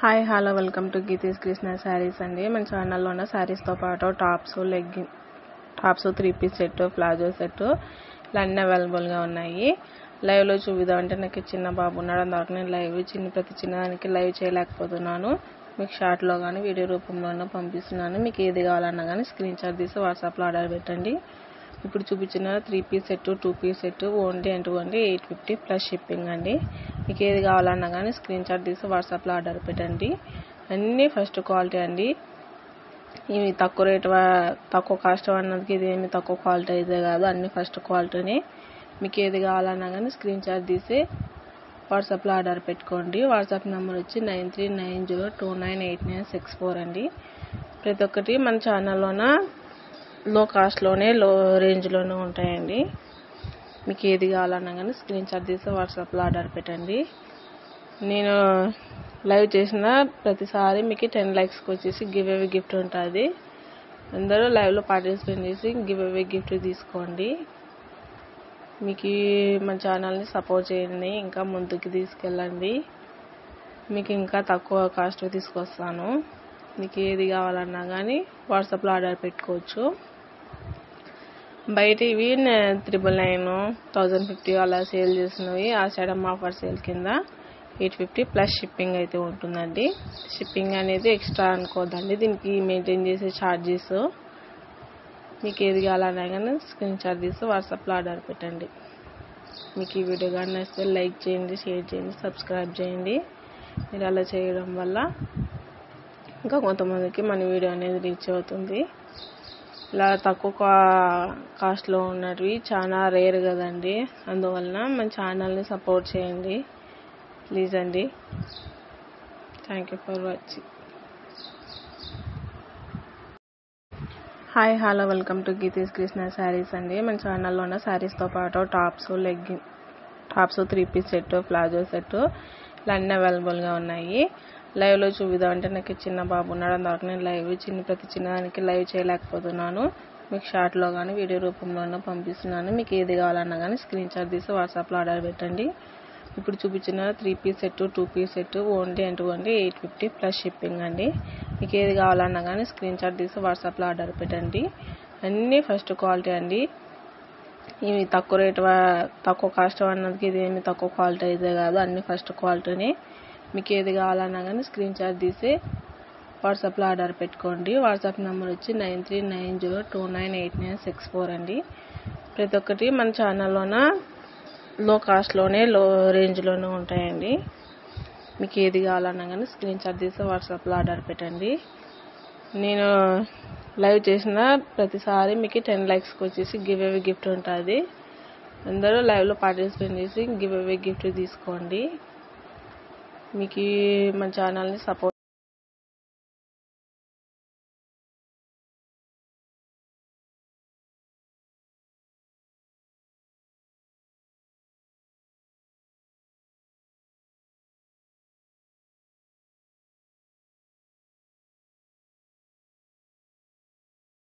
Hi hello welcome to Geethi's Krishna saris అండి. మన ఛానల్లో ఉన్న శారీస్తో పాటు tops, legging tops, three piece set, palazzo set ఇలా అన్నీ అవైలబుల్గా ఉన్నాయి. లైవ్లో చూపిద్దామంటే నాకు చిన్న బాబు ఉన్నాడు, అందువరకు నేను ప్రతి చిన్నదానికి లైవ్ చేయలేకపోతున్నాను. మీకు షార్ట్లో కానీ వీడియో రూపంలోనే పంపిస్తున్నాను. మీకు ఏది కావాలన్నా కానీ స్క్రీన్ షాట్ తీసి వాట్సాప్లో ఆర్డర్ పెట్టండి. ఇప్పుడు చూపించిన three piece set, two piece set only 850 plus shipping అండి. మీకు ఏది కావాలన్నా కానీ స్క్రీన్ షాట్ తీసి వాట్సాప్లో ఆర్డర్ పెట్టండి. అన్నీ ఫస్ట్ క్వాలిటీ అండి. ఇవి తక్కువ కాస్ట్ అన్నది ఇది ఏమి తక్కువ క్వాలిటీ అయితే కాదు, అన్నీ ఫస్ట్ క్వాలిటీని. మీకు ఏది కావాలన్నా కానీ స్క్రీన్ షాట్ తీసి వాట్సాప్లో ఆర్డర్ పెట్టుకోండి. వాట్సాప్ నెంబర్ వచ్చి 9390298964 అండి. ప్రతి ఒక్కటి మన ఛానల్లోన లో కాస్ట్లోనే లో రేంజ్లోనే ఉంటాయండి. మీకు ఏది కావాలన్నా కానీ స్క్రీన్ షాట్ తీసి వాట్సాప్లో ఆర్డర్ పెట్టండి. నేను లైవ్ చేసిన ప్రతిసారి మీకు 10 లైక్స్కి వచ్చేసి గివ్ అవే గిఫ్ట్ ఉంటుంది. అందరూ లైవ్లో పార్టిసిపేట్ చేసి గివ్ అవే గిఫ్ట్ తీసుకోండి. మీకు మన ఛానల్ని సపోర్ట్ చేయండి, ఇంకా ముందుకు తీసుకెళ్ళండి. మీకు ఇంకా తక్కువ కాస్ట్ తీసుకొస్తాను. మీకు ఏది కావాలన్నా కానీ వాట్సాప్లో ఆర్డర్ పెట్టుకోవచ్చు. బయట ఇవి 999, 1050 అలా సేల్ చేసినవి ఆషాఢం ఆఫర్ సేల్ కింద 850 ప్లస్ షిప్పింగ్ అయితే ఉంటుందండి. షిప్పింగ్ అనేది ఎక్స్ట్రా అనుకోద్దండి, దీనికి మెయింటైన్ చేసే ఛార్జెస్. మీకు ఏది కావాలన్నా కానీ స్క్రీన్ షాట్ తీసి వాట్సాప్లో ఆర్డర్ పెట్టండి. మీకు ఈ వీడియో కానీ నచ్చితే లైక్ చేయండి, షేర్ చేయండి, సబ్స్క్రైబ్ చేయండి. మీరు అలా చేయడం వల్ల ఇంకా కొంతమందికి మన వీడియో అనేది రీచ్ అవుతుంది. ఇలా తక్కువ కాస్ట్లో ఉన్నవి చాలా రేర్ కదండి, అందువలన మన ఛానల్ని సపోర్ట్ చేయండి ప్లీజ్ అండి. Thank you for watching. Hi hello welcome to Geethi's Krishna saris అండి. మన ఛానల్లో ఉన్న శారీస్తో పాటు tops, legging tops, three piece set, palazzo set ఇలా అన్నీ అవైలబుల్గా ఉన్నాయి. లైవ్లో చూపిద్దామంటే నాకు చిన్న బాబు ఉన్నాడు, అందువరకు నేను ప్రతి చిన్నదానికి లైవ్ చేయలేకపోతున్నాను. మీకు షార్ట్లో కానీ వీడియో రూపంలోనే పంపిస్తున్నాను. మీకు ఏది కావాలన్నా కానీ స్క్రీన్ షాట్ తీసి వాట్సాప్లో ఆర్డర్ పెట్టండి. ఇప్పుడు చూపించిన three piece set, two piece set only 850 plus shipping అండి. మీకు ఏది కావాలన్నా కానీ స్క్రీన్ షాట్ తీసి వాట్సాప్లో ఆర్డర్ పెట్టండి. అన్నీ ఫస్ట్ క్వాలిటీ అండి. ఇవి తక్కువ కాస్ట్ అన్నది ఇది ఏమి తక్కువ క్వాలిటీ అయితే కాదు, అన్నీ ఫస్ట్ క్వాలిటీని. మీకు ఏది కావాలన్నా కానీ స్క్రీన్ షాట్ తీసి వాట్సాప్లో ఆర్డర్ పెట్టుకోండి. వాట్సాప్ నెంబర్ వచ్చి 9390298964 అండి. ప్రతి ఒక్కటి మన ఛానల్లోన లో కాస్ట్లోనే లో రేంజ్లోనే ఉంటాయండి. మీకు ఏది కావాలన్నా కానీ స్క్రీన్ షాట్ తీసి వాట్సాప్లో ఆర్డర్ పెట్టండి. నేను లైవ్ చేసిన ప్రతిసారి మీకు 10 లైక్స్కి వచ్చేసి గివ్ అవే గిఫ్ట్ ఉంటుంది. అందరూ లైవ్లో పార్టిసిపేట్ చేసి గివ్ అవే గిఫ్ట్ తీసుకోండి. మీకు మన ఛానల్ని సపోర్ట్